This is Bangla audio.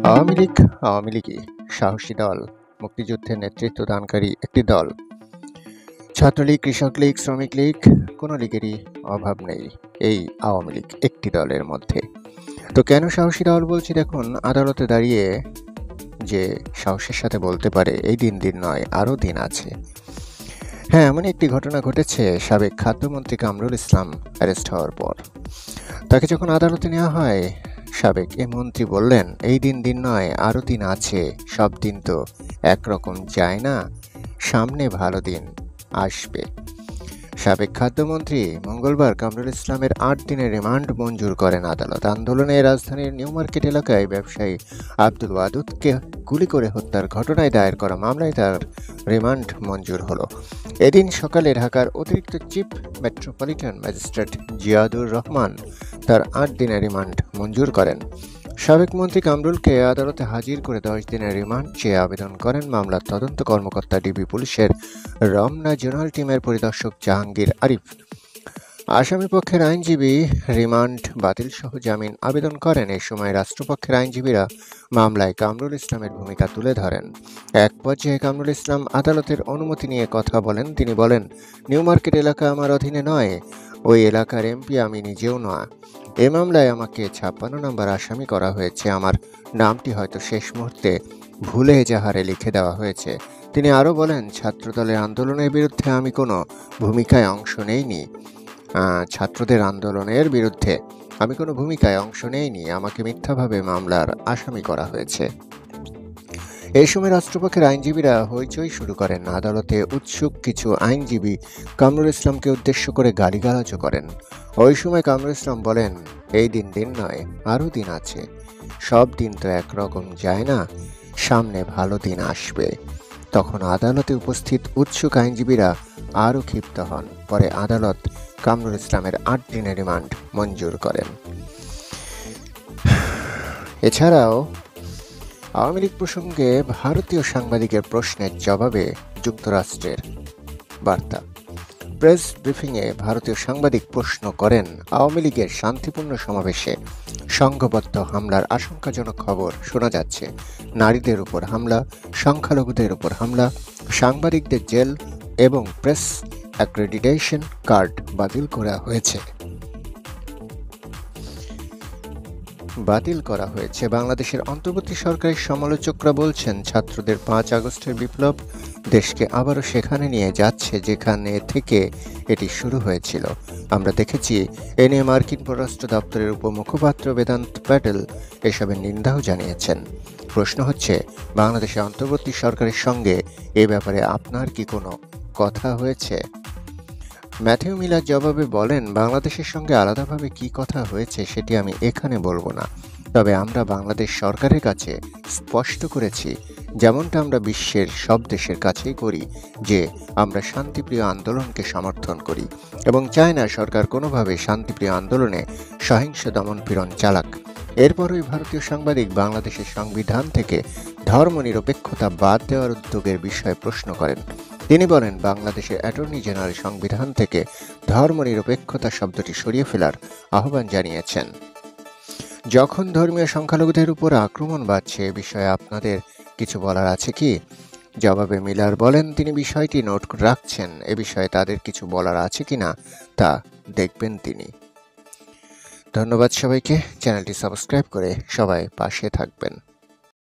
আওয়ামী লীগ আওয়ামী লীগই সাহসী দল, মুক্তিযুদ্ধের নেতৃত্ব দানকারী একটি দল। ছাত্রলীগ, কৃষক লীগ, শ্রমিক লীগ, কোনো লীগেরই অভাব নেই এই আওয়ামী লীগ একটি দলের মধ্যে। তো কেন সাহসী দল বলছি, দেখুন, আদালতে দাঁড়িয়ে যে সাহসের সাথে বলতে পারে এই দিন দিন নয়, আরও দিন আছে। হ্যাঁ, এমন একটি ঘটনা ঘটেছে সাবেক খাদ্যমন্ত্রী কামরুল ইসলাম অ্যারেস্ট হওয়ার পর। তাকে যখন আদালতে নেওয়া হয়, সাবেক এ মন্ত্রী বললেন, এই দিন দিন নয়, আরও দিন আছে, সব দিন তো একরকম যায় না, সামনে ভালো দিন আসবে। সাবেক খাদ্যমন্ত্রী মঙ্গলবার কামরুল ইসলামের ৮ দিনের রিমান্ড মঞ্জুর করেন আদালত। আন্দোলনে রাজধানীর নিউ মার্কেট এলাকায় ব্যবসায়ী আব্দুল ওয়াদুদকে গুলি করে হত্যার ঘটনায় দায়ের করা মামলায় তার রিমান্ড মঞ্জুর হলো। এদিন সকালে ঢাকার অতিরিক্ত chief metropolitan magistrate Ziadur Rahman তার ৮ দিনের রিমান্ড মঞ্জুর করেন। সাবেক মন্ত্রী কামরুলকে আদালতে হাজির করে ১০ দিনের রিমান্ড চেয়ে আবেদন করেন মামলার তদন্ত কর্মকর্তা ডিবি পুলিশের রমনা জোনাল টিমের পরিদর্শক জাহাঙ্গীর আরিফ। আসামি পক্ষের আইনজীবী রিমান্ড বাতিল সহ জামিন আবেদন করেন। এই সময় রাষ্ট্রপক্ষের আইনজীবীরা মামলায় কামরুল ইসলামের ভূমিকা তুলে ধরেন। এক পর্যায়ে কামরুল ইসলাম আদালতের অনুমতি নিয়ে কথা বলেন। তিনি বলেন, নিউ মার্কেট এলাকা আমার অধীনে নয়, ওই এলাকার এমপি আমি নিজেও নয়। এ মামলায় আমাকে ৫৬ নম্বর আসামি করা হয়েছে। আমার নামটি হয়তো শেষ মুহূর্তে ভুলে এজাহারে লিখে দেওয়া হয়েছে। তিনি আরও বলেন, ছাত্রদলের আন্দোলনের বিরুদ্ধে আমি কোনো ভূমিকায় অংশ নেইনি। ছাত্রদের আন্দোলনের বিরুদ্ধে আমি কোনো ভূমিকায় অংশ নেইনি, আমাকে মিথ্যাভাবে মামলার আসামি করা হয়েছে। এই সময় রাষ্ট্রপক্ষের আইনজীবীরা হইচই শুরু করেন। আদালতে উৎসুক কিছু আইনজীবী কামরুল ইসলামকে উদ্দেশ্য করে গালিগালাজও করেন। ওই সময় কামরুল ইসলাম বলেন, এই দিন দিন নয়, আরও দিন আছে, সব দিন তো একরকম যায় না, সামনে ভালো দিন আসবে। তখন আদালতে উপস্থিত উৎসুক আইনজীবীরা আরও ক্ষিপ্ত হন। পরে আদালত কামরুল ইসলামের ৮ দিনের রিমান্ড মঞ্জুর করেন। এছাড়াও আওয়ামী লীগ প্রসঙ্গে ভারতীয় সাংবাদিকের প্রশ্নের জবাবে যুক্তরাষ্ট্রের বার্তা। প্রেস ব্রিফিংয়ে ভারতীয় সাংবাদিক প্রশ্ন করেন, আওয়ামী লীগের শান্তিপূর্ণ সমাবেশে সংঘবদ্ধ হামলার আশঙ্কাজনক খবর শোনা যাচ্ছে। নারীদের উপর হামলা, সংখ্যালঘুদের উপর হামলা, সাংবাদিকদের জেল এবং প্রেস অ্যাক্রেডিটেশন কার্ড বাতিল করা হয়েছে। বাংলাদেশের অন্তর্বর্তী সরকারের সমালোচকরা বলছেন, ছাত্রদের ৫ আগস্টের বিপ্লব দেশকে আবারও সেখানে নিয়ে যাচ্ছে যেখানে থেকে এটি শুরু হয়েছিল। আমরা দেখেছি, এ নিয়ে মার্কিন পররাষ্ট্র দপ্তরের উপমুখপাত্র বেদান্ত প্যাটেল এসবের নিন্দাও জানিয়েছেন। প্রশ্ন হচ্ছে, বাংলাদেশের অন্তর্বর্তী সরকারের সঙ্গে এ ব্যাপারে আপনার কি কোনো কথা হয়েছে? ম্যাথিউ মিলার জবাবে বলেন, বাংলাদেশের সঙ্গে আলাদাভাবে কি কথা হয়েছে সেটি আমি এখানে বলবো না, তবে আমরা বাংলাদেশ সরকারের কাছে স্পষ্ট করেছি, যেমনটা আমরা বিশ্বের সব দেশের কাছেই করি, যে আমরা শান্তিপ্রিয় আন্দোলনকে সমর্থন করি এবং চাই না সরকার কোনোভাবে শান্তিপ্রিয় আন্দোলনে সহিংস দমনপীড়ন চালাক। এরপরই ভারতীয় সাংবাদিক বাংলাদেশের সংবিধান থেকে ধর্মনিরপেক্ষতা বাদ দেওয়ার উদ্যোগের বিষয়ে প্রশ্ন করেন। তিনি বলেন, বাংলাদেশের অ্যাটর্নি জেনারেল সংবিধান থেকে ধর্মনিরপেক্ষতা শব্দটি সরিয়ে ফেলার আহ্বান জানিয়েছেন। যখন ধর্মীয় সংখ্যালঘুদের উপর আক্রমণ বাড়ছে, এ বিষয়ে আপনাদের কিছু বলার আছে কি? জবাবে মিলার বলেন, তিনি বিষয়টি নোট রাখছেন, এ বিষয়ে তাদের কিছু বলার আছে কিনা তা দেখবেন তিনি। ধন্যবাদ সবাইকে। চ্যানেলটি সাবস্ক্রাইব করে সবাই পাশে থাকবেন।